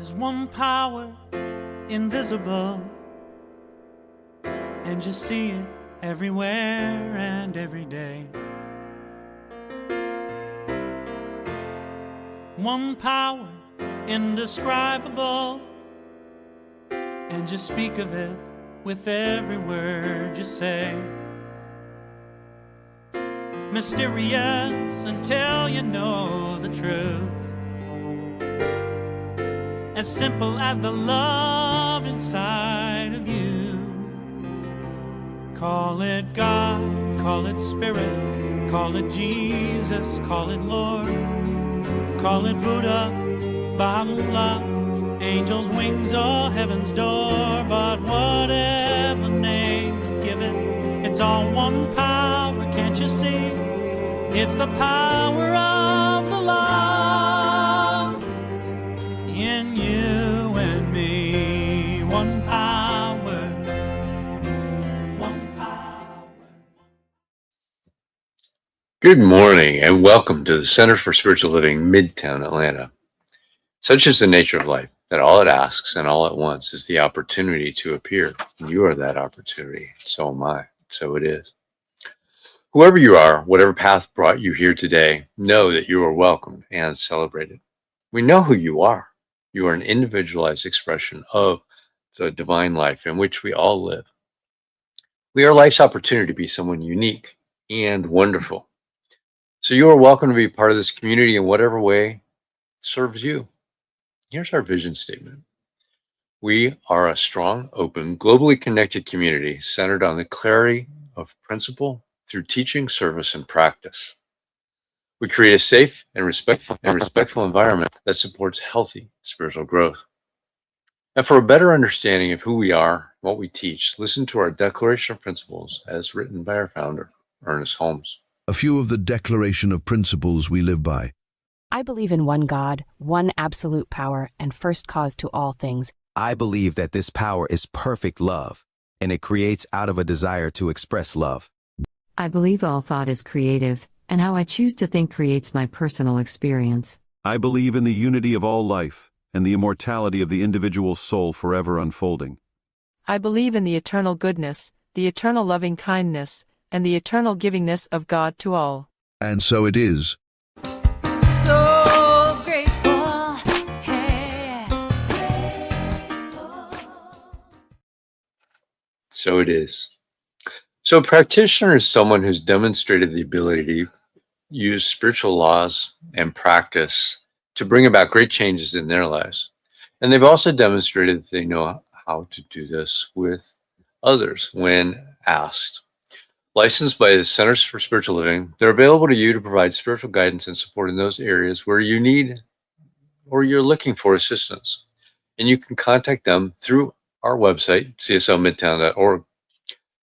There's one power, invisible, and you see it everywhere and every day. One power, indescribable, and you speak of it with every word you say. Mysterious until you know the truth. As simple as the love inside of you. Call it God, call it Spirit, call it Jesus, call it Lord, call it Buddha, Baha'u'llah, angels' wings or heaven's door. But whatever name you give it, it's all one power, can't you see? It's the power of the love in you and me. One power, one power. Good morning and welcome to the Center for Spiritual Living, Midtown, Atlanta. Such is the nature of life that all it asks and all it wants is the opportunity to appear. You are that opportunity. So am I. So it is. Whoever you are, whatever path brought you here today, know that you are welcomed and celebrated. We know who you are. You are an individualized expression of the divine life in which we all live. We are life's opportunity to be someone unique and wonderful. So you are welcome to be part of this community in whatever way serves you. Here's our vision statement. We are a strong, open, globally connected community centered on the clarity of principle through teaching, service, and practice. We create a safe and respectful environment that supports healthy spiritual growth. And for a better understanding of who we are, what we teach, listen to our Declaration of Principles as written by our founder, Ernest Holmes. A few of the Declaration of Principles we live by. I believe in one God, one absolute power, and first cause to all things. I believe that this power is perfect love, and it creates out of a desire to express love. I believe all thought is creative, and how I choose to think creates my personal experience. I believe in the unity of all life, and the immortality of the individual soul forever unfolding. I believe in the eternal goodness, the eternal loving kindness, and the eternal givingness of God to all. And so it is. So grateful, hey. So it is. So a practitioner is someone who's demonstrated the ability to use spiritual laws and practice to bring about great changes in their lives. And they've also demonstrated that they know how to do this with others when asked. Licensed by the Centers for Spiritual Living, they're available to you to provide spiritual guidance and support in those areas where you need or you're looking for assistance. And you can contact them through our website, cslmidtown.org.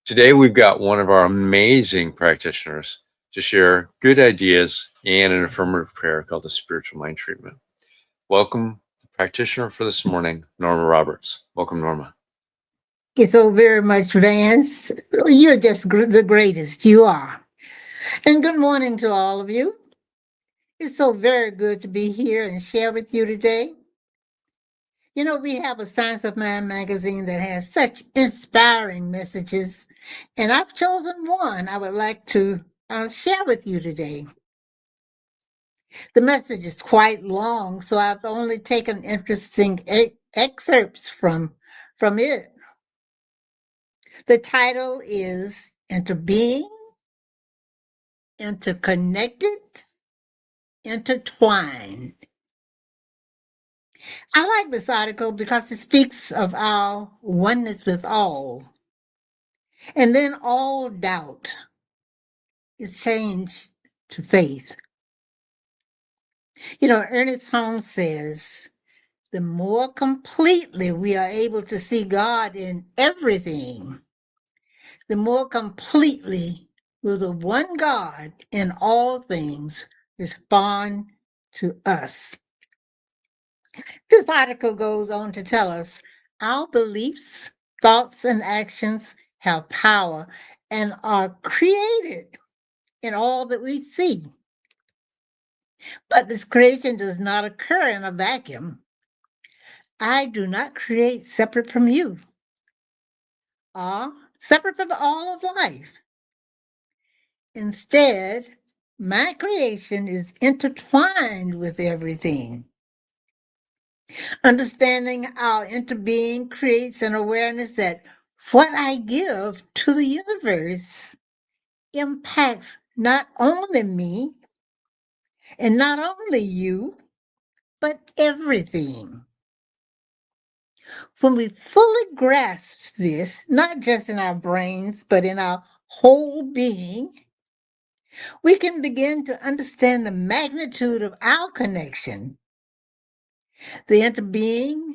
Today, we've got one of our amazing practitioners to share good ideas and an affirmative prayer called the Spiritual Mind Treatment. Welcome, the practitioner for this morning, Norma Roberts. Welcome, Norma. Thank you so very much, Vance. You're just the greatest. You are. And good morning to all of you. It's so very good to be here and share with you today. You know, we have a Science of Mind magazine that has such inspiring messages, and I've chosen one I would like to share with you today. The message is quite long, so I've only taken interesting excerpts from it. The title is Interbeing, Interconnected, Intertwined. I like this article because it speaks of our oneness with all. And then all doubt is changed to faith. You know, Ernest Holmes says, the more completely we are able to see God in everything, the more completely will the one God in all things respond to us. This article goes on to tell us our beliefs, thoughts, and actions have power and are created in all that we see. But this creation does not occur in a vacuum. I do not create separate from you or separate from all of life. Instead, my creation is intertwined with everything. Understanding our interbeing creates an awareness that what I give to the universe impacts not only me and not only you, but everything. When we fully grasp this, not just in our brains, but in our whole being, we can begin to understand the magnitude of our connection. The interbeing,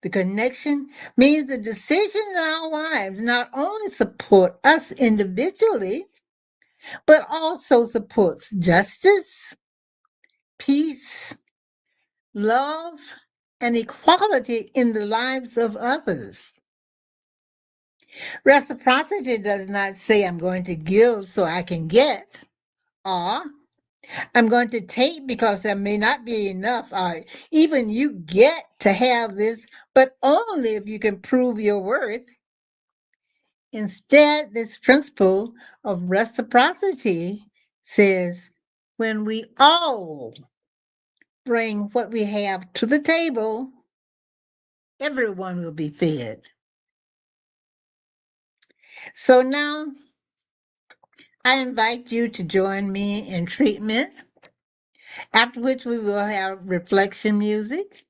the connection means the decisions in our lives not only support us individually, but also supports justice, peace, love, and equality in the lives of others. Reciprocity does not say I'm going to give so I can get, or I'm going to take because there may not be enough, or even you get to have this, but only if you can prove your worth. Instead, this principle of reciprocity says when we all bring what we have to the table, everyone will be fed. So now I invite you to join me in treatment, after which we will have reflection music.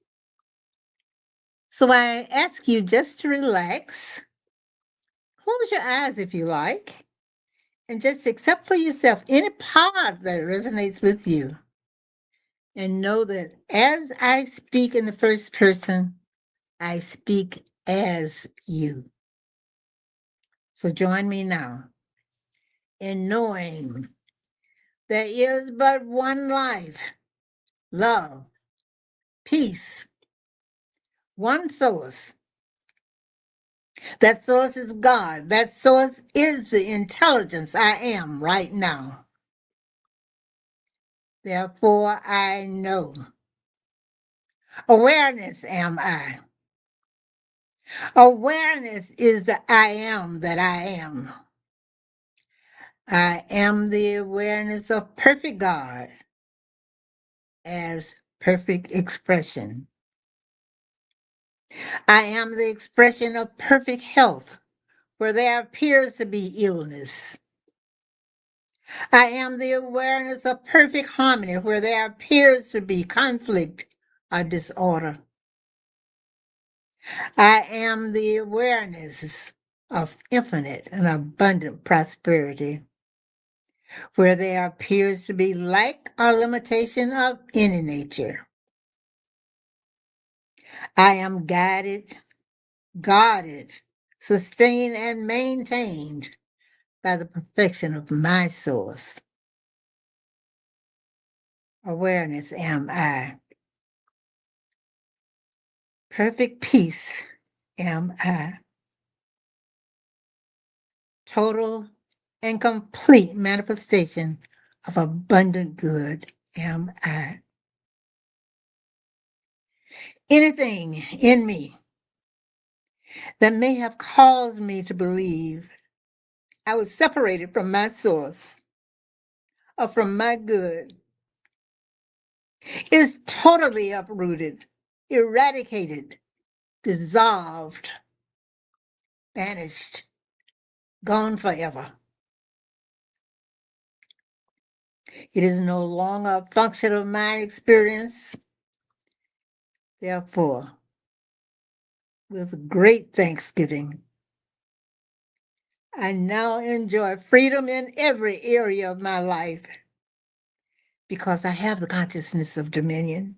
So I ask you just to relax, close your eyes if you like, and just accept for yourself any part that resonates with you. And know that as I speak in the first person, I speak as you. So join me now in knowing there is but one life, love, peace, one source. That source is God. That source is the intelligence I am right now. Therefore, I know. Awareness am I. Awareness is the I am that I am. I am the awareness of perfect God as perfect expression. I am the expression of perfect health where there appears to be illness. I am the awareness of perfect harmony where there appears to be conflict or disorder. I am the awareness of infinite and abundant prosperity where there appears to be lack or limitation of any nature. I am guided, guarded, sustained, and maintained by the perfection of my source. Awareness am I. Perfect peace am I. Total and complete manifestation of abundant good am I. Anything in me that may have caused me to believe I was separated from my source or from my good is totally uprooted, eradicated, dissolved, vanished, gone forever. It is no longer a function of my experience. Therefore, with great thanksgiving, I now enjoy freedom in every area of my life because I have the consciousness of dominion.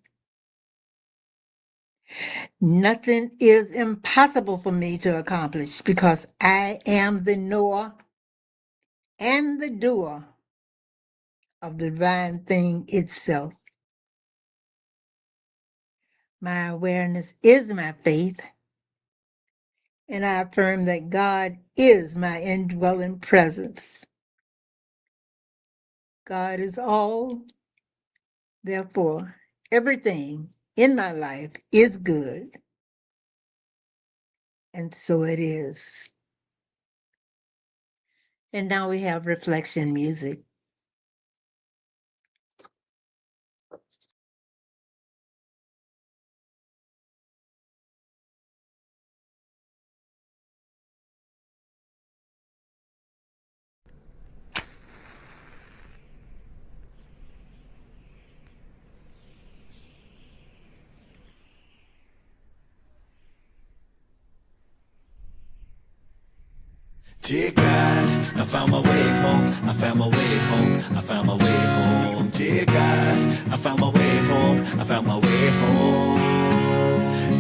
Nothing is impossible for me to accomplish because I am the knower and the doer of the divine thing itself. My awareness is my faith, and I affirm that God is my indwelling presence. God is all, therefore, everything in my life is good. And so it is. And now we have reflection music. Dear God, I found my way home. I found my way home. I found my way home. Dear God, I found my way home. I found my way home.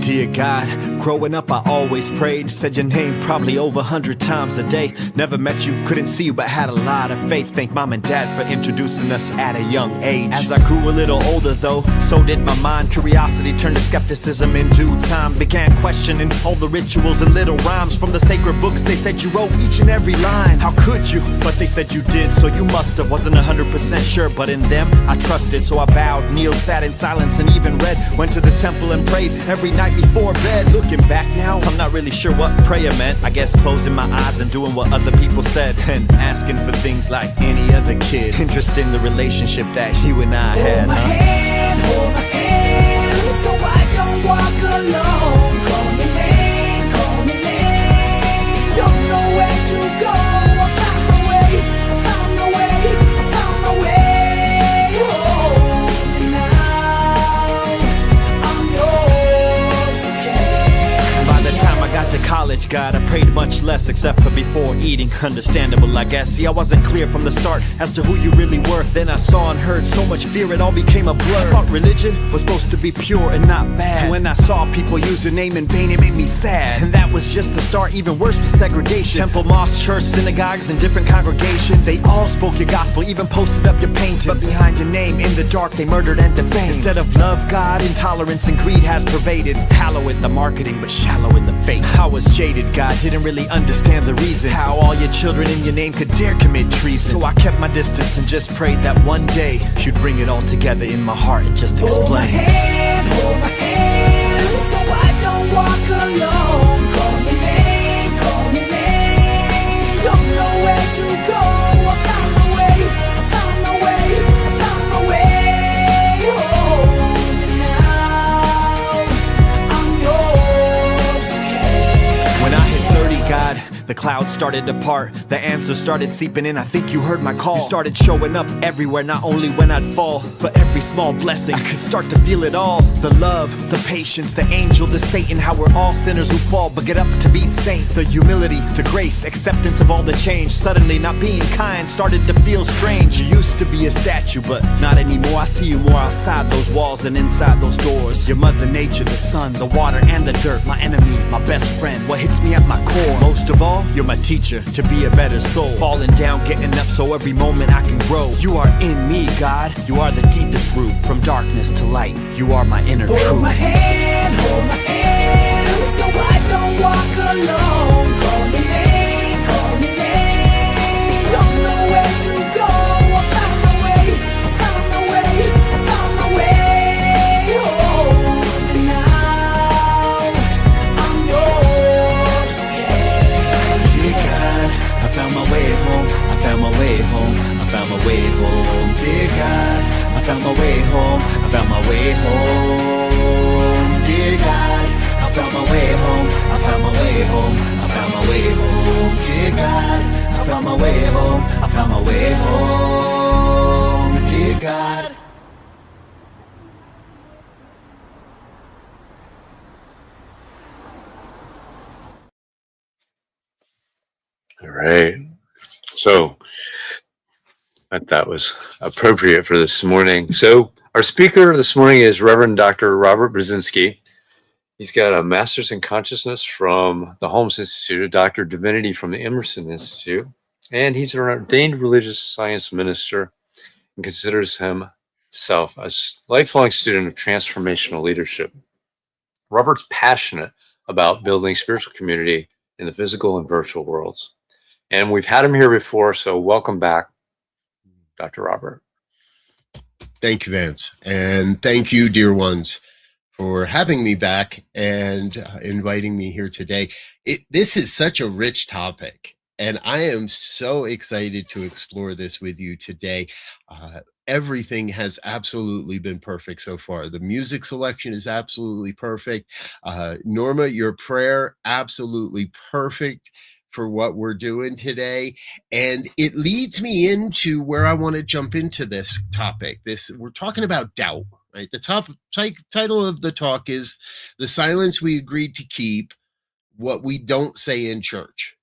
Dear God, growing up I always prayed. Said your name probably over 100 times a day. Never met you, couldn't see you, but had a lot of faith. Thank mom and dad for introducing us at a young age. As I grew a little older though, so did my mind. Curiosity turned to skepticism in due time. Began questioning all the rituals and little rhymes from the sacred books. They said you wrote each and every line. How could you? But they said you did, so you must have. Wasn't 100% sure, but in them I trusted. So I bowed, kneeled, sat in silence, and even read. Went to the temple and prayed every night before bed. Looking back now, I'm not really sure what prayer meant. I guess closing my eyes and doing what other people said, and asking for things like any other kid. Interest in the relationship that you and I had, hold my hand, so I don't walk alone. Call me name, don't know where to go. I found my way, I found my way, I found my way home. And now I'm yours, okay. By the time I got to college, God, I prayed much less, except for before eating. Understandable, I guess. See, I wasn't clear from the start as to who you really were. Then I saw and heard so much fear, it all became a blur. I thought religion was supposed to be pure and not bad. And when I saw people use your name in vain, it made me sad. And that was just the start. Even worse was segregation. Temple, mosques, church, synagogues, and different congregations. They all spoke your gospel, even posted up your paintings. But behind your name, in the dark, they murdered and defamed. Instead of love, God, intolerance and greed has pervaded. Hollow in the marketing, but shallow in the faith. I was jaded, God, didn't really understand the reason how all your children in your name could dare commit treason. So I kept my distance and just prayed that one day you'd bring it all together in my heart and just explain. Hold my hand, so I don't walk alone. Call me name, don't know where to go. I found my way, I found my way, I found my way home. And now I'm yours, okay. When I hit 30, God, the clouds started to part. The answers started seeping in. I think you heard my call. You started showing up everywhere, not only when I'd fall, but every small blessing. I could start to feel it all. The love, the patience, the angel, the Satan. How we're all sinners who fall, but get up to be saints. The humility, the grace, acceptance of all the change. Suddenly not being kind started to feel strange. You used to be a statue, but not anymore. I see you more outside those walls than inside those doors. Your mother nature, the sun, the water, and the dirt. My enemy, my best friend, what hits me at my core. Most of all, you're my teacher to be a better soul. Falling down, getting up, so every moment I can grow. You are in me, God. You are the deepest root. From darkness to light, you are my inner truth. Hold my hand, so I don't walk alone. Call me name, don't know where to go. I found my way, I found my way, I found my way home. And now I'm yours, okay. Dear God, I found my way home. I found my way home. I found my way home. Dear God, I found my way home. I found my way home. Dear God, I found my way home. I found my way home. I found my way home. Dear God, I found my way home. I found my way home. Dear God. All right. So I thought that was appropriate for this morning. So our speaker this morning is Reverend Dr. Robert Brzezinski. He's got a master's in consciousness from the Holmes Institute, a doctor of divinity from the Emerson Institute, and he's an ordained religious science minister and considers himself a lifelong student of transformational leadership. Robert's passionate about building spiritual community in the physical and virtual worlds. And we've had him here before, so welcome back, Dr. Robert. Thank you, Vance. And thank you, dear ones, for having me back and inviting me here today. This is such a rich topic, and I am so excited to explore this with you today. Everything has absolutely been perfect so far. The music selection is absolutely perfect. Norma, your prayer, absolutely perfect for what we're doing today. And it leads me into where I want to jump into this topic. We're talking about doubt, right? The title of the talk is The Silence We Agreed to Keep, What We Don't Say in Church.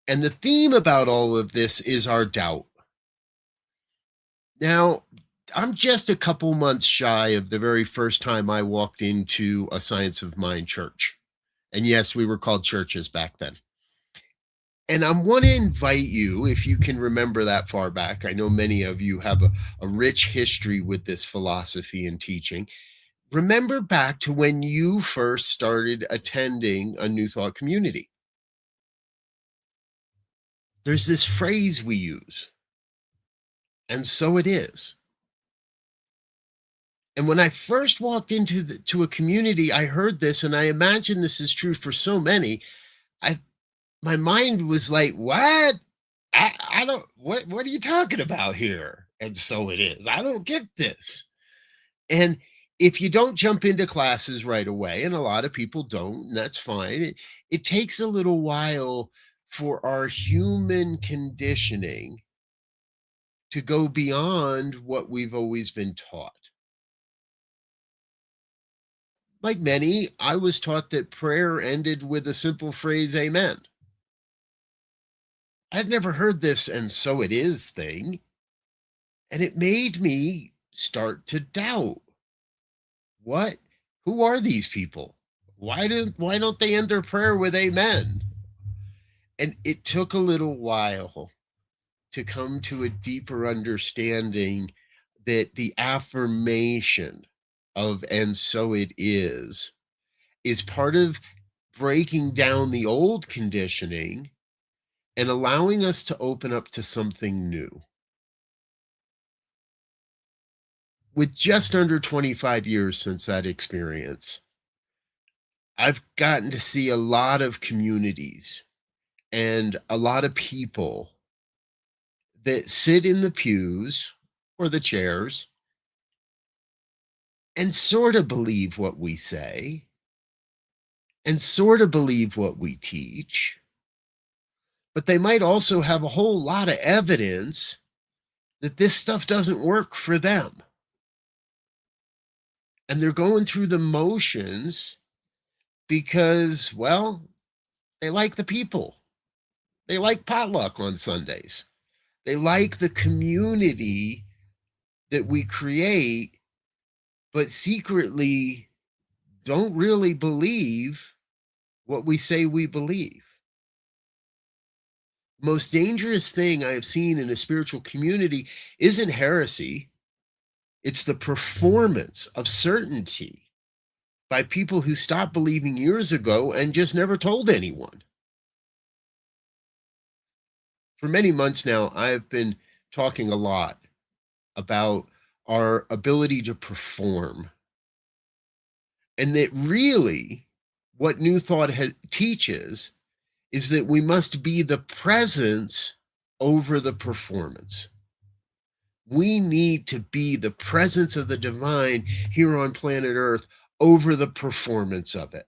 And the theme about all of this is our doubt. Now, I'm just a couple months shy of the very first time I walked into a Science of Mind church. And yes, we were called churches back then. And I want to invite you, if you can remember that far back, I know many of you have a rich history with this philosophy and teaching. Remember back to when you first started attending a New Thought community. There's this phrase we use, and so it is. And when I first walked into a community, I heard this, and I imagine this is true for so many. My mind was like, what? I don't, what are you talking about here? And so it is. I don't get this. And if you don't jump into classes right away, and a lot of people don't, and that's fine, it takes a little while for our human conditioning to go beyond what we've always been taught. Like many, I was taught that prayer ended with a simple phrase, amen. I'd never heard this "and so it is" thing, and it made me start to doubt. What? Who are these people? Why don't they end their prayer with amen? And it took a little while to come to a deeper understanding that the affirmation of "and so it is" part of breaking down the old conditioning and allowing us to open up to something new. With just under 25 years since that experience, I've gotten to see a lot of communities and a lot of people that sit in the pews or the chairs and sort of believe what we say and sort of believe what we teach. But they might also have a whole lot of evidence that this stuff doesn't work for them. And they're going through the motions because, well, they like the people. They like potluck on Sundays. They like the community that we create, but secretly don't really believe what we say we believe. Most dangerous thing I have seen in a spiritual community isn't heresy. It's the performance of certainty by people who stopped believing years ago and just never told anyone. For many months now, I've been talking a lot about our ability to perform. And that really what New Thought teaches is that we must be the presence over the performance. We need to be the presence of the divine here on planet Earth over the performance of it.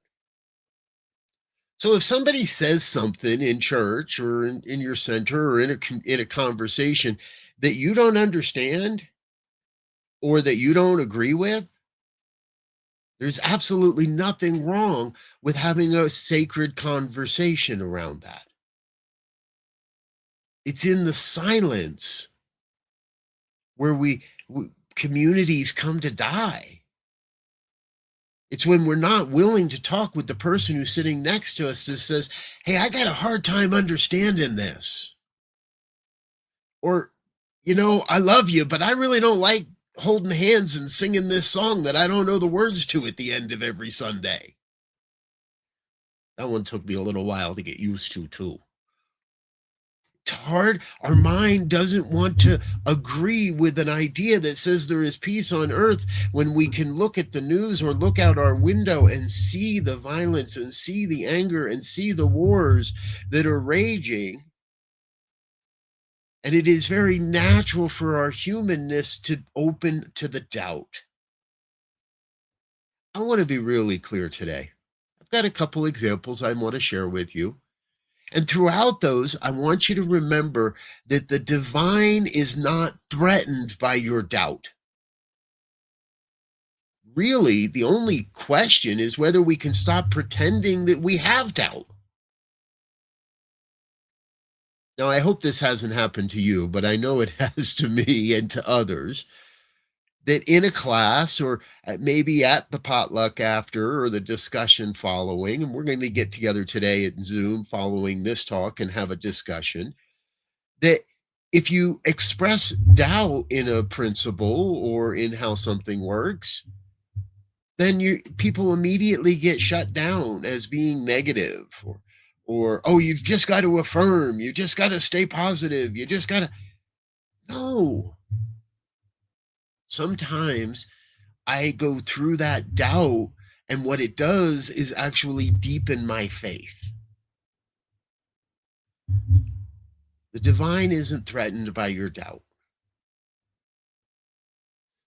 So if somebody says something in church or in your center or in a conversation that you don't understand or that you don't agree with, there's absolutely nothing wrong with having a sacred conversation around that. It's in the silence where communities come to die. It's when we're not willing to talk with the person who's sitting next to us that says, hey, I got a hard time understanding this. Or, I love you, but I really don't like holding hands and singing this song that I don't know the words to at the end of every Sunday. That one took me a little while to get used to, too. It's hard. Our mind doesn't want to agree with an idea that says there is peace on earth when we can look at the news or look out our window and see the violence and see the anger and see the wars that are raging. And it is very natural for our humanness to open to the doubt. I want to be really clear today. I've got a couple examples I want to share with you. And throughout those, I want you to remember that the divine is not threatened by your doubt. Really, the only question is whether we can stop pretending that we have doubt. Now, I hope this hasn't happened to you, but I know it has to me and to others, that in a class or maybe at the potluck after or the discussion following, and we're going to get together today at Zoom following this talk and have a discussion, that if you express doubt in a principle or in how something works, then people immediately get shut down as being negative or oh, you've just got to affirm, you just got to stay positive, you just got to. No. Sometimes I go through that doubt, and what it does is actually deepen my faith. The divine isn't threatened by your doubt.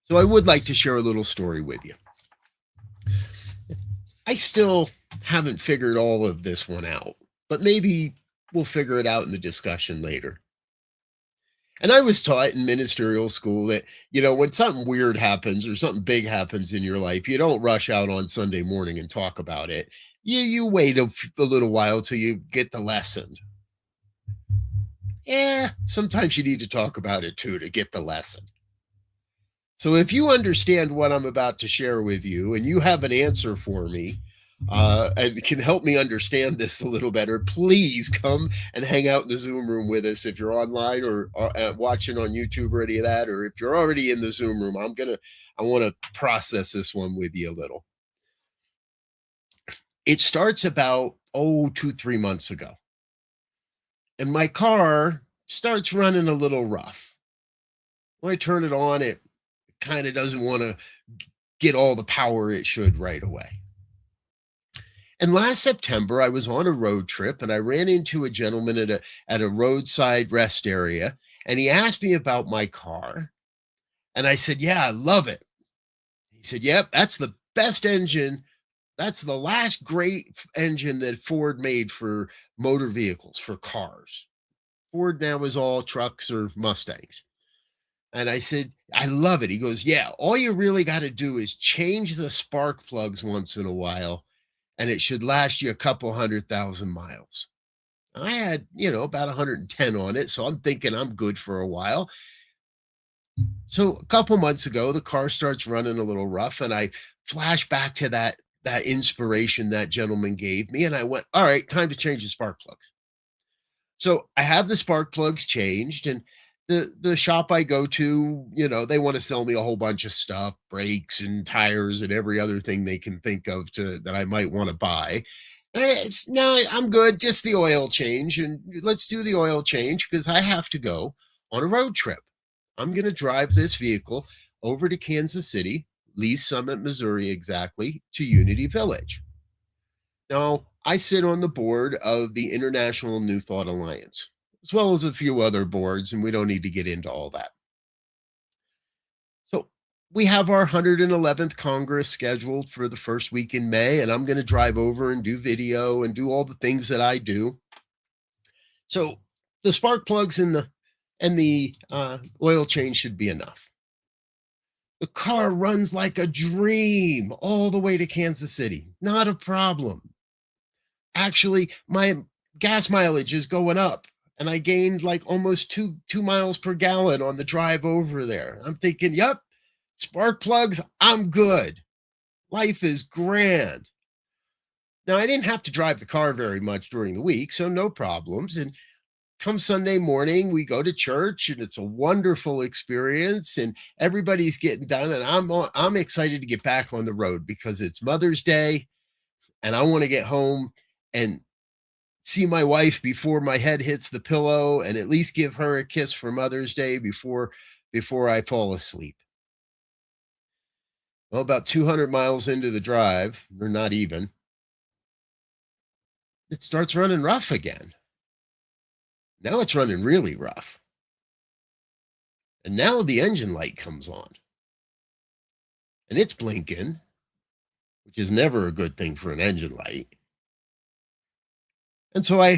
So I would like to share a little story with you. I still haven't figured all of this one out, but maybe we'll figure it out in the discussion later. And I was taught in ministerial school that, when something weird happens or something big happens in your life, you don't rush out on Sunday morning and talk about it. You wait a little while till you get the lesson. Yeah, sometimes you need to talk about it too to get the lesson. So if you understand what I'm about to share with you and you have an answer for me, and can help me understand this a little better, please come and hang out in the Zoom room with us if you're online or watching on YouTube or any of that, or if you're already in the Zoom room. I want to process this one with you a little. It starts about 2-3 months ago, and my car starts running a little rough. When I turn it on, it kind of doesn't want to get all the power it should right away. And last September, I was on a road trip and I ran into a gentleman at a roadside rest area, and he asked me about my car. And I said, yeah, I love it. He said, yep, that's the best engine. That's the last great engine that Ford made for motor vehicles, for cars. Ford now is all trucks or Mustangs. And I said, I love it. He goes, yeah, all you really got to do is change the spark plugs once in a while, and it should last you a couple 100,000 miles. I had, about 110 on it, so I'm thinking I'm good for a while. So a couple months ago, the car starts running a little rough, and I flash back to that inspiration that gentleman gave me, and I went, all right, time to change the spark plugs. So I have the spark plugs changed, and the shop I go to, they want to sell me a whole bunch of stuff, brakes and tires and every other thing they can think of that I might want to buy. No, I'm good. Just the oil change. And let's do the oil change because I have to go on a road trip. I'm going to drive this vehicle over to Kansas City, Lee's Summit, Missouri, exactly, to Unity Village. Now, I sit on the board of the International New Thought Alliance, as well as a few other boards, and we don't need to get into all that. So we have our 111th Congress scheduled for the first week in May, and I'm going to drive over and do video and do all the things that I do. So the spark plugs and the oil change should be enough. The car runs like a dream all the way to Kansas City. Not a problem. Actually, my gas mileage is going up. And I gained like almost two miles per gallon on the drive over there. I'm thinking, yep, spark plugs, I'm good. Life is grand. Now, I didn't have to drive the car very much during the week, so no problems. And come Sunday morning, we go to church, and it's a wonderful experience, and everybody's getting done. And I'm excited to get back on the road because it's Mother's Day, and I want to get home and see my wife before my head hits the pillow and at least give her a kiss for Mother's Day before I fall asleep. Well, about 200 miles into the drive, or not even, it starts running rough again. Now it's running really rough. And now the engine light comes on. And it's blinking, which is never a good thing for an engine light. And so I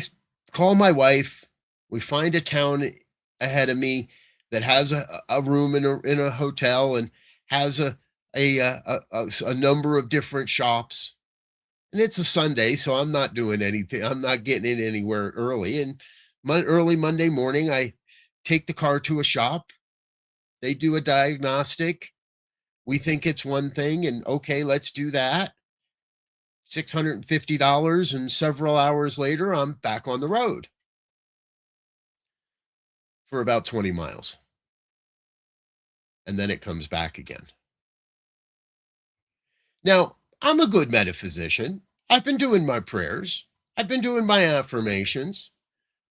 call my wife. We find a town ahead of me that has a room in a hotel and has a number of different shops. And it's a Sunday, so I'm not doing anything. I'm not getting in anywhere early. And early Monday morning, I take the car to a shop. They do a diagnostic. We think it's one thing, and okay, let's do that. $650, and several hours later, I'm back on the road for about 20 miles. And then it comes back again. Now, I'm a good metaphysician. I've been doing my prayers. I've been doing my affirmations.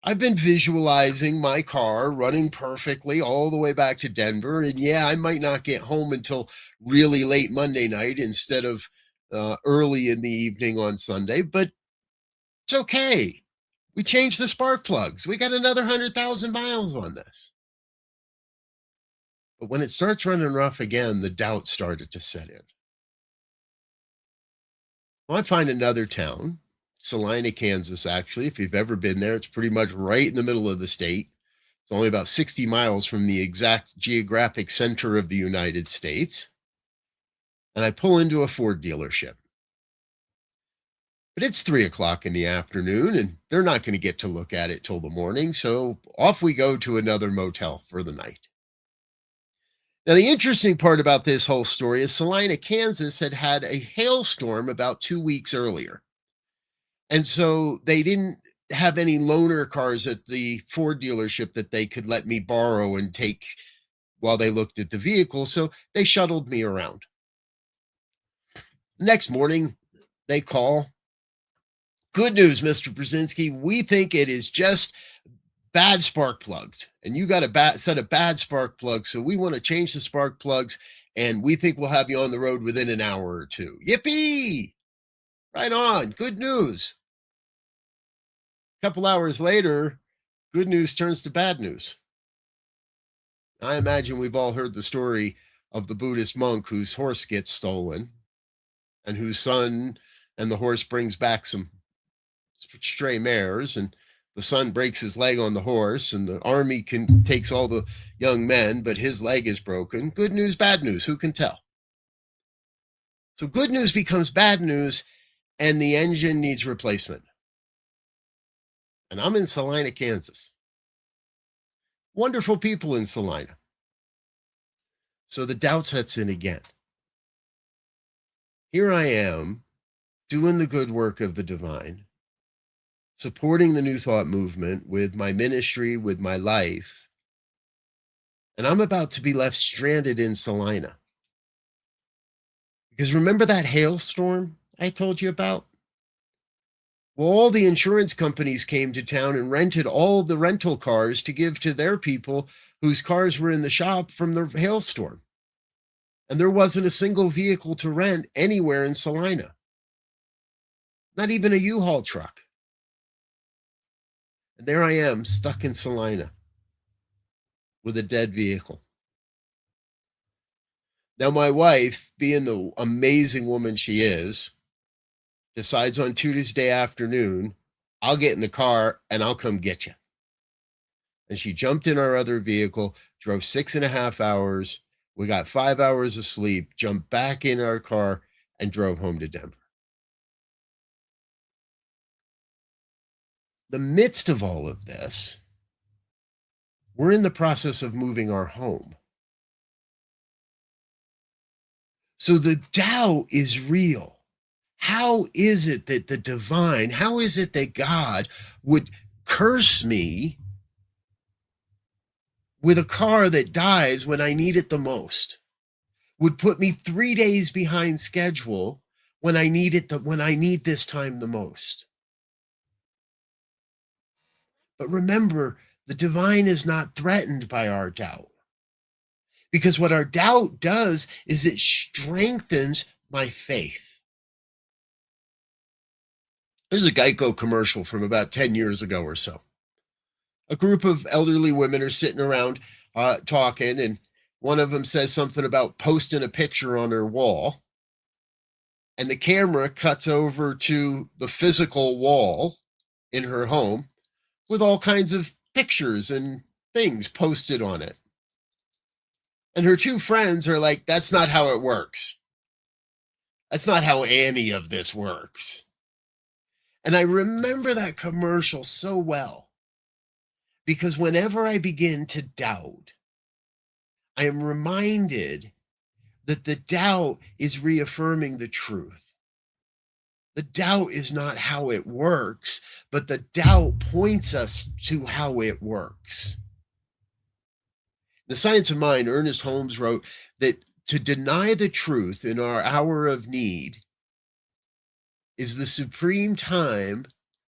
I've been visualizing my car running perfectly all the way back to Denver. And yeah, I might not get home until really late Monday night instead of early in the evening on Sunday, but it's okay. We changed the spark plugs. We got another 100,000 miles on this. But when it starts running rough again, the doubt started to set in. Well, I find another town, Salina, Kansas, actually. If you've ever been there, it's pretty much right in the middle of the state. It's only about 60 miles from the exact geographic center of the United States. And I pull into a Ford dealership. But it's 3:00 in the afternoon, and they're not going to get to look at it till the morning. So off we go to another motel for the night. Now, the interesting part about this whole story is Salina, Kansas had had a hailstorm about 2 weeks earlier. And so they didn't have any loaner cars at the Ford dealership that they could let me borrow and take while they looked at the vehicle. So they shuttled me around. Next morning, they call. Good news, Mr. Brzezinski. We think it is just bad spark plugs. And you got a set of bad spark plugs. So we want to change the spark plugs. And we think we'll have you on the road within an hour or two. Yippee! Right on. Good news. A couple hours later, good news turns to bad news. I imagine we've all heard the story of the Buddhist monk whose horse gets stolen and whose son and the horse brings back some stray mares, and the son breaks his leg on the horse, and the army takes all the young men, but his leg is broken. Good news, bad news, who can tell? So good news becomes bad news, and the engine needs replacement. And I'm in Salina, Kansas. Wonderful people in Salina. So the doubt sets in again. Here I am, doing the good work of the divine, supporting the New Thought movement with my ministry, with my life, and I'm about to be left stranded in Salina. Because remember that hailstorm I told you about? Well, all the insurance companies came to town and rented all the rental cars to give to their people whose cars were in the shop from the hailstorm. And there wasn't a single vehicle to rent anywhere in Salina. Not even a U-Haul truck. And there I am, stuck in Salina with a dead vehicle. Now, my wife, being the amazing woman she is, decides on Tuesday afternoon, I'll get in the car and I'll come get you. And she jumped in our other vehicle, drove 6.5 hours. We got 5 hours of sleep, jumped back in our car, and drove home to Denver. The midst of all of this, we're in the process of moving our home. So the doubt is real. How is it that the divine, how is it that God would curse me with a car that dies when I need it the most? Would put me 3 days behind schedule when I need it when I need this time the most? But remember, the divine is not threatened by our doubt. Because what our doubt does is it strengthens my faith. There's a Geico commercial from about 10 years ago or so. A group of elderly women are sitting around talking, and one of them says something about posting a picture on her wall. And the camera cuts over to the physical wall in her home with all kinds of pictures and things posted on it. And her two friends are like, that's not how it works. That's not how any of this works. And I remember that commercial so well, because whenever I begin to doubt, I am reminded that the doubt is reaffirming the truth. The doubt is not how it works, but the doubt points us to how it works. The Science of Mind, Ernest Holmes wrote that to deny the truth in our hour of need is the supreme time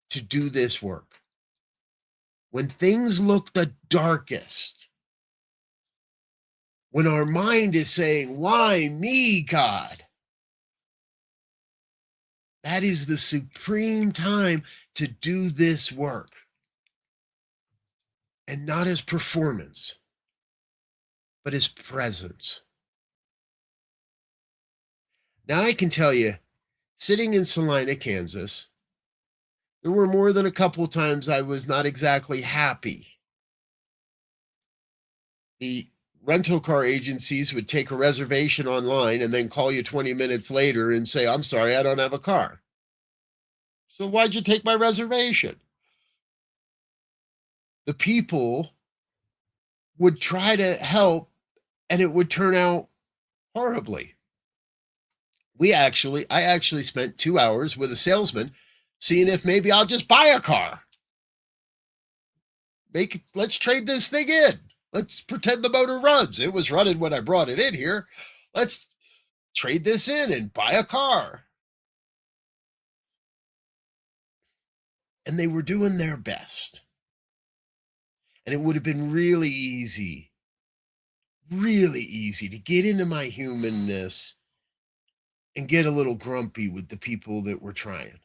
to do this work. When things look the darkest, when our mind is saying, why me, God? That is the supreme time to do this work. And not as performance, but as presence. Now I can tell you, sitting in Salina, Kansas, there were more than a couple times I was not exactly happy. The rental car agencies would take a reservation online and then call you 20 minutes later and say, I'm sorry, I don't have a car. So why'd you take my reservation? The people would try to help, and it would turn out horribly. I actually spent 2 hours with a salesman seeing if maybe I'll just buy a car. Let's trade this thing in. Let's pretend the motor runs. It was running when I brought it in here. Let's trade this in and buy a car. And they were doing their best. And it would have been really easy to get into my humanness and get a little grumpy with the people that were trying.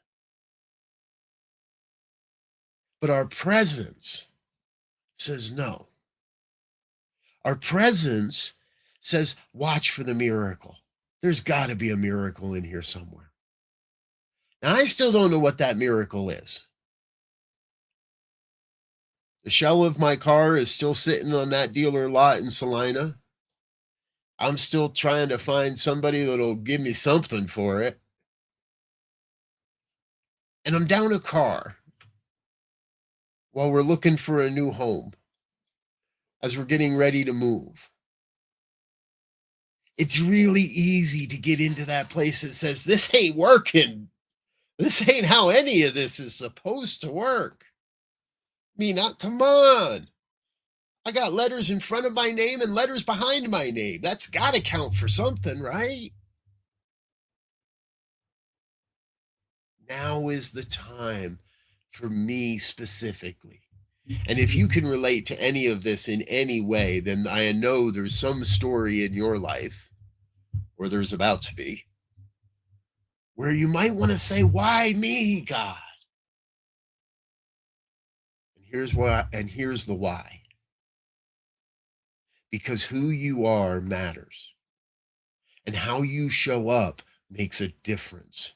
But our presence says no. Our presence says, watch for the miracle. There's got to be a miracle in here somewhere. Now, I still don't know what that miracle is. The shell of my car is still sitting on that dealer lot in Salina. I'm still trying to find somebody that'll give me something for it. And I'm down a car while we're looking for a new home as we're getting ready to move. It's really easy to get into that place that says, this ain't working. This ain't how any of this is supposed to work. Come on. I got letters in front of my name and letters behind my name. That's got to count for something, right? Now is the time for me specifically. And if you can relate to any of this in any way, then I know there's some story in your life, or there's about to be, where you might want to say, why me, God? And here's the why. Because who you are matters. And how you show up makes a difference.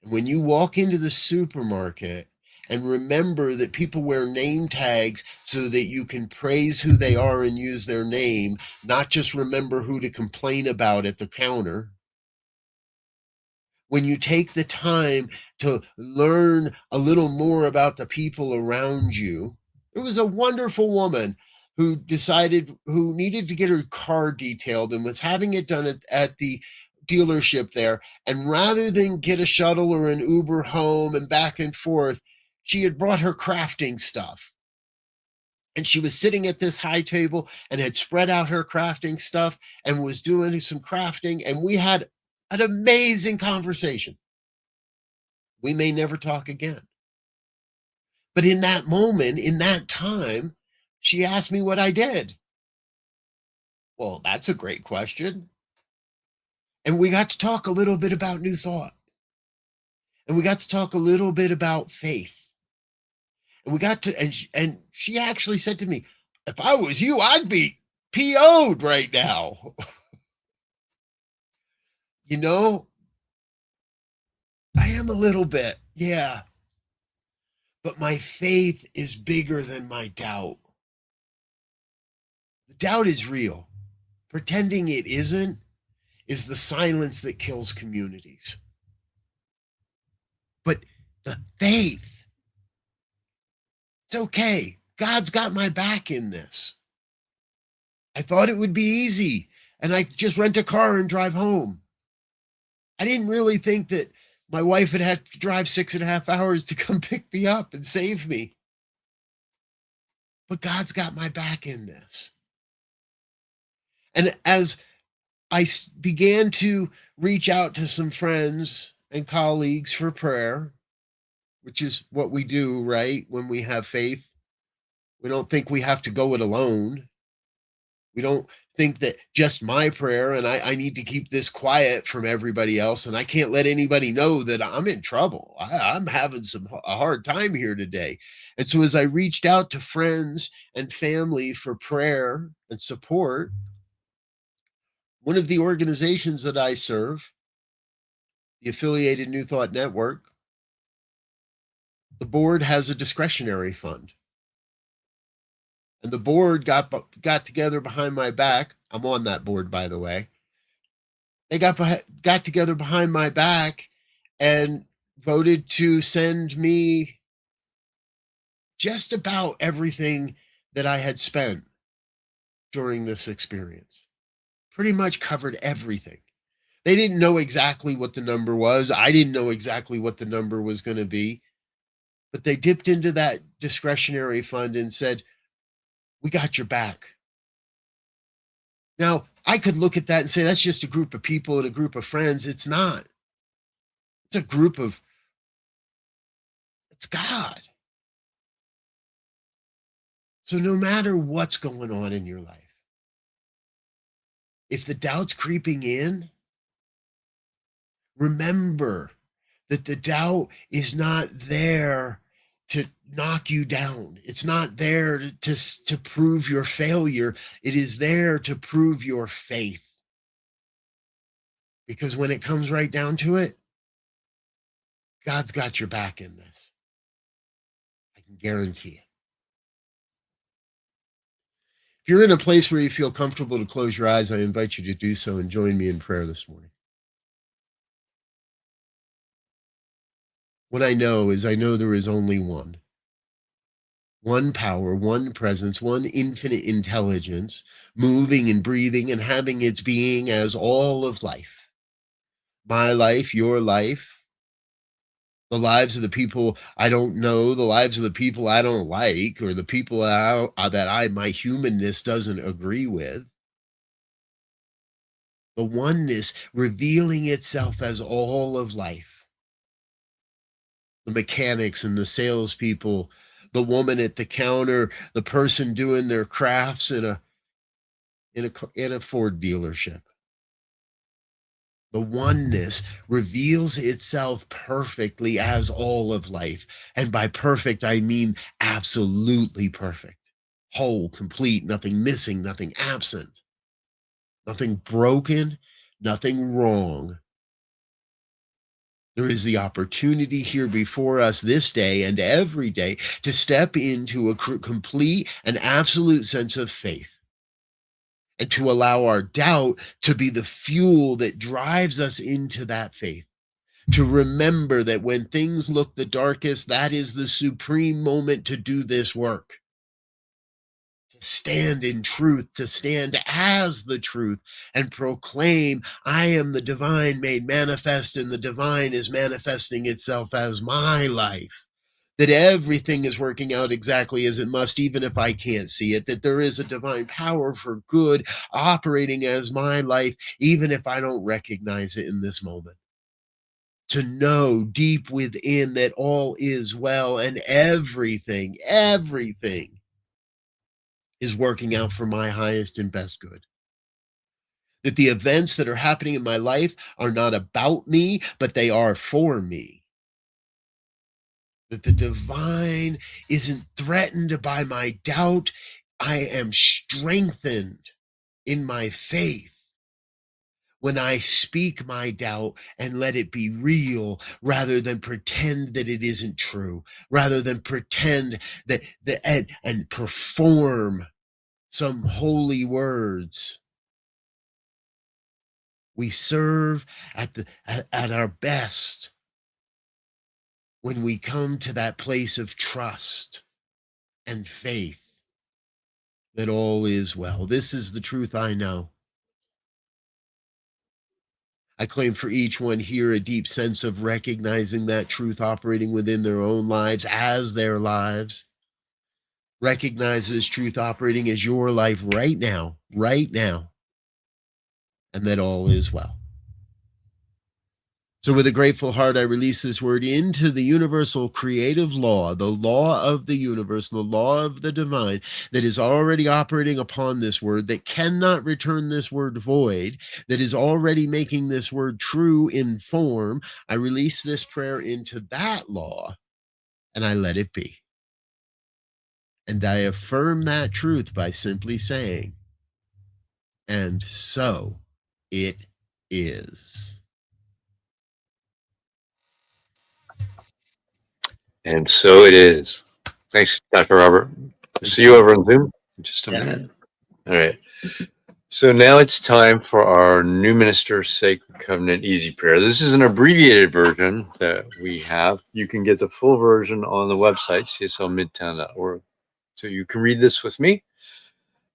And when you walk into the supermarket and remember that people wear name tags so that you can praise who they are and use their name, not just remember who to complain about at the counter. When you take the time to learn a little more about the people around you. There was a wonderful woman who needed to get her car detailed and was having it done at the dealership there. And rather than get a shuttle or an Uber home and back and forth, she had brought her crafting stuff. And she was sitting at this high table and had spread out her crafting stuff and was doing some crafting. And we had an amazing conversation. We may never talk again. But in that moment, in that time, she asked me what I did. Well, that's a great question. And we got to talk a little bit about New Thought. And we got to talk a little bit about faith. And we got to, and she actually said to me, if I was you, I'd be PO'd right now. You know, I am a little bit, yeah. But my faith is bigger than my doubt. The doubt is real. Pretending it isn't is the silence that kills communities. But the faith, it's okay. God's got my back in this. I thought it would be easy, and I just rent a car and drive home. I didn't really think that my wife would have to drive 6.5 hours to come pick me up and save me. But God's got my back in this. And as I began to reach out to some friends and colleagues for prayer, which is what we do, right? When we have faith, we don't think we have to go it alone. We don't think that just my prayer and I need to keep this quiet from everybody else, and I can't let anybody know that I'm in trouble. I'm having a hard time here today. And so as I reached out to friends and family for prayer and support, one of the organizations that I serve, the affiliated New Thought Network, the board has a discretionary fund. And the board got together behind my back. I'm on that board, by the way. They got together behind my back and voted to send me just about everything that I had spent during this experience. Pretty much covered everything. They didn't know exactly what the number was. I didn't know exactly what the number was going to be. But they dipped into that discretionary fund and said, we got your back. Now, I could look at that and say, that's just a group of people and a group of friends. It's not. It's a group of, it's God. So no matter what's going on in your life, if the doubt's creeping in, remember that the doubt is not there to knock you down. It's not there to prove your failure. It is there to prove your faith. Because when it comes right down to it, God's got your back in this. I can guarantee it. If you're in a place where you feel comfortable to close your eyes, I invite you to do so and join me in prayer this morning. What I know is there is only one power, one presence, one infinite intelligence, moving and breathing and having its being as all of life. My life, your life, the lives of the people I don't know, the lives of the people I don't like, or the people that my humanness doesn't agree with. The oneness revealing itself as all of life. The mechanics and the salespeople, the woman at the counter, the person doing their crafts in a Ford dealership. The oneness reveals itself perfectly as all of life. And by perfect, I mean absolutely perfect. Whole, complete, nothing missing, nothing absent, nothing broken, nothing wrong. There is the opportunity here before us this day and every day to step into a complete and absolute sense of faith, and to allow our doubt to be the fuel that drives us into that faith. To remember that when things look the darkest, that is the supreme moment to do this work. To stand in truth, to stand as the truth and proclaim, I am the divine made manifest, and the divine is manifesting itself as my life. That everything is working out exactly as it must, even if I can't see it. That there is a divine power for good operating as my life, even if I don't recognize it in this moment. to know deep within that all is well and everything is working out for my highest and best good. That the events that are happening in my life are not about me, but they are for me. That the divine isn't threatened by my doubt. I am strengthened in my faith when I speak my doubt and let it be real rather than pretend that it isn't true, rather than pretend that and perform some holy words. We serve at our best when we come to that place of trust and faith that all is well. This is the truth I know. I claim for each one here a deep sense of recognizing that truth operating within their own lives as their lives. Recognize this truth operating as your life right now, and that all is well. So with a grateful heart, I release this word into the universal creative law, the law of the universe, the law of the divine that is already operating upon this word, that cannot return this word void, that is already making this word true in form. I release this prayer into that law and I let it be. And I affirm that truth by simply saying, and so it is. And so it is. Thanks, Dr. Robert. See you over on Zoom in just a minute. All right. So now it's time for our New Minister Sacred Covenant Easy Prayer. This is an abbreviated version that we have. You can get the full version on the website, cslmidtown.org. So you can read this with me.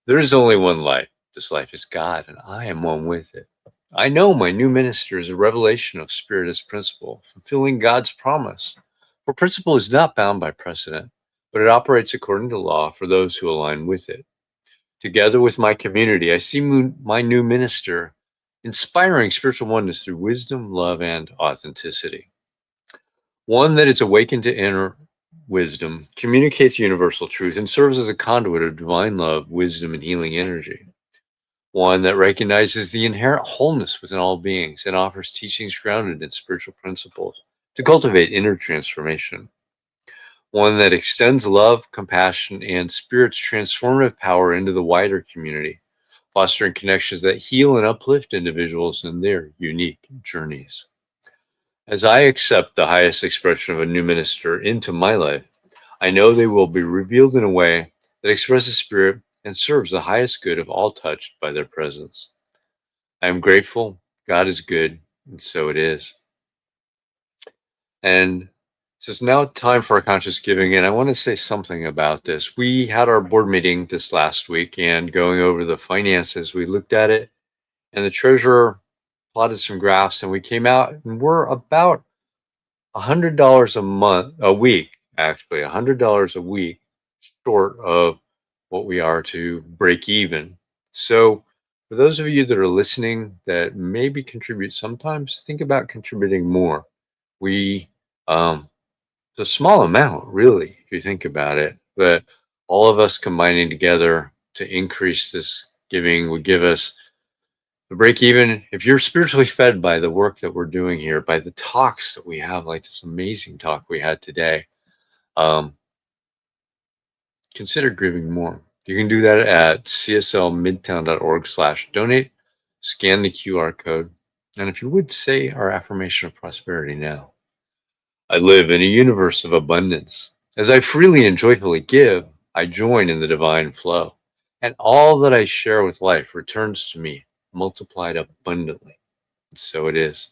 There is only one life. This life is God, and I am one with it. I know my new minister is a revelation of Spirit as principle, fulfilling God's promise. For principle is not bound by precedent, but it operates according to law for those who align with it. Together with my community, I see my new minister inspiring spiritual oneness through wisdom, love, and authenticity. One that is awakened to inner wisdom, communicates universal truth, and serves as a conduit of divine love, wisdom, and healing energy. One that recognizes the inherent wholeness within all beings and offers teachings grounded in spiritual principles to cultivate inner transformation. One that extends love, compassion, and Spirit's transformative power into the wider community, fostering connections that heal and uplift individuals in their unique journeys. As I accept the highest expression of a new minister into my life, I know they will be revealed in a way that expresses Spirit and serves the highest good of all touched by their presence. I am grateful, God is good, and so it is. And so it's now time for our conscious giving, and I want to say something about this. We had our board meeting this last week, and going over the finances, we looked at it, and the treasurer plotted some graphs, and we came out, and we're about $100 a week, actually, $100 a week short of what we are to break even. So for those of you that are listening that maybe contribute sometimes, think about contributing more. It's a small amount, really, if you think about it, but all of us combining together to increase this giving would give us a break even. If you're spiritually fed by the work that we're doing here, by the talks that we have, like this amazing talk we had today, consider giving more. You can do that at cslmidtown.org/donate. Scan the QR code. And if you would, say our affirmation of prosperity now. I live in a universe of abundance. As I freely and joyfully give, I join in the divine flow. And all that I share with life returns to me, multiplied abundantly. And so it is.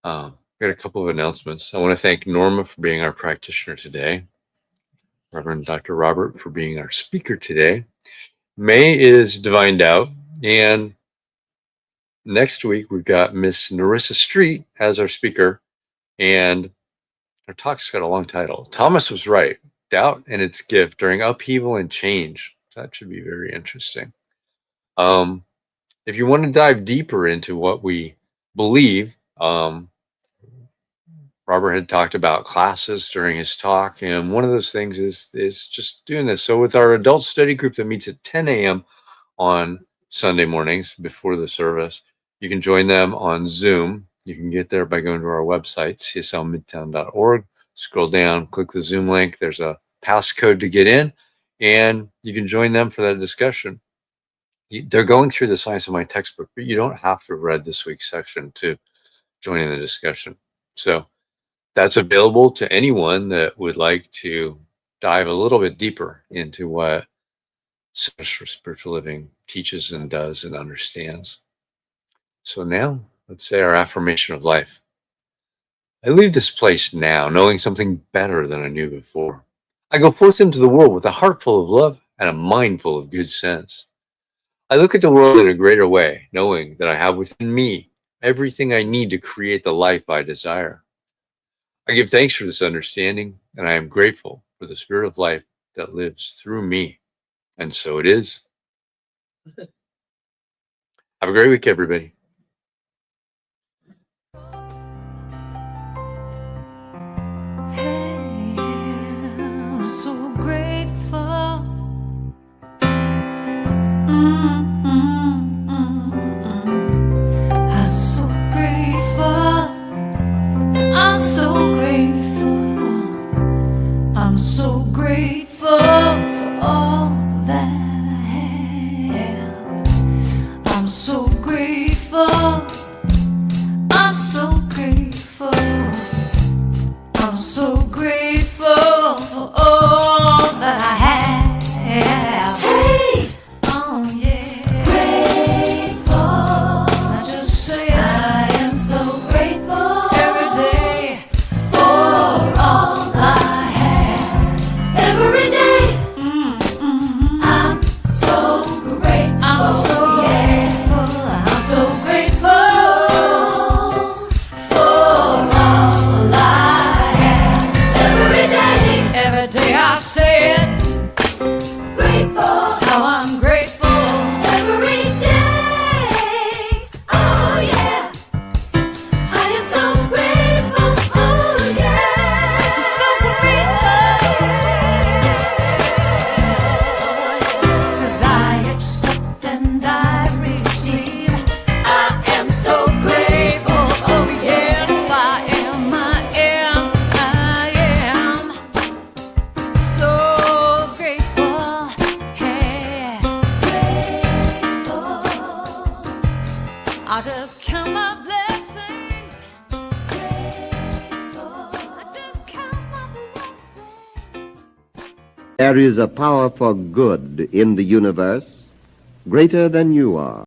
Got a couple of announcements. I want to thank Norma for being our practitioner today. Reverend Dr. Robert for being our speaker today. May is divined out, and next week we've got Miss Narissa Street as our speaker, and our talk's got a long title. Thomas was right. Doubt and its gift during upheaval and change. That should be very interesting. If you want to dive deeper into what we believe, Robert had talked about classes during his talk, and one of those things is just doing this. So with our adult study group that meets at 10 a.m. on Sunday mornings before the service, you can join them on Zoom. You can get there by going to our website, cslmidtown.org. Scroll down, click the Zoom link. There's a passcode to get in, and you can join them for that discussion. They're going through the Science of Mind textbook, but you don't have to have read this week's section to join in the discussion. So that's available to anyone that would like to dive a little bit deeper into what Centers for Spiritual Living teaches and does and understands. So now, let's say our affirmation of life. I leave this place now, knowing something better than I knew before. I go forth into the world with a heart full of love and a mind full of good sense. I look at the world in a greater way, knowing that I have within me everything I need to create the life I desire. I give thanks for this understanding, and I am grateful for the spirit of life that lives through me. And so it is. Have a great week, everybody. I'm so grateful. I'm so grateful. I'm so grateful. I'm so grateful for all that I have. I'm so grateful. I'm so grateful. I'm so grateful for all that I have. Hey! Oh yeah. Grateful. I just say I am so grateful every day for all I have. Every day. I'm so grateful. I'm so grateful. I'm so grateful for all I have. Every day I say it. Grateful. How I'm grateful. Every day. Oh yeah. I am so grateful. Oh yeah. I'm so grateful. 'Cause I accept and I receive. I am so grateful. Oh yes, I am. I am. I am. So grateful, yeah. Grateful. I just count my blessings. Grateful. I just count my blessings. There is a power for good in the universe greater than you are.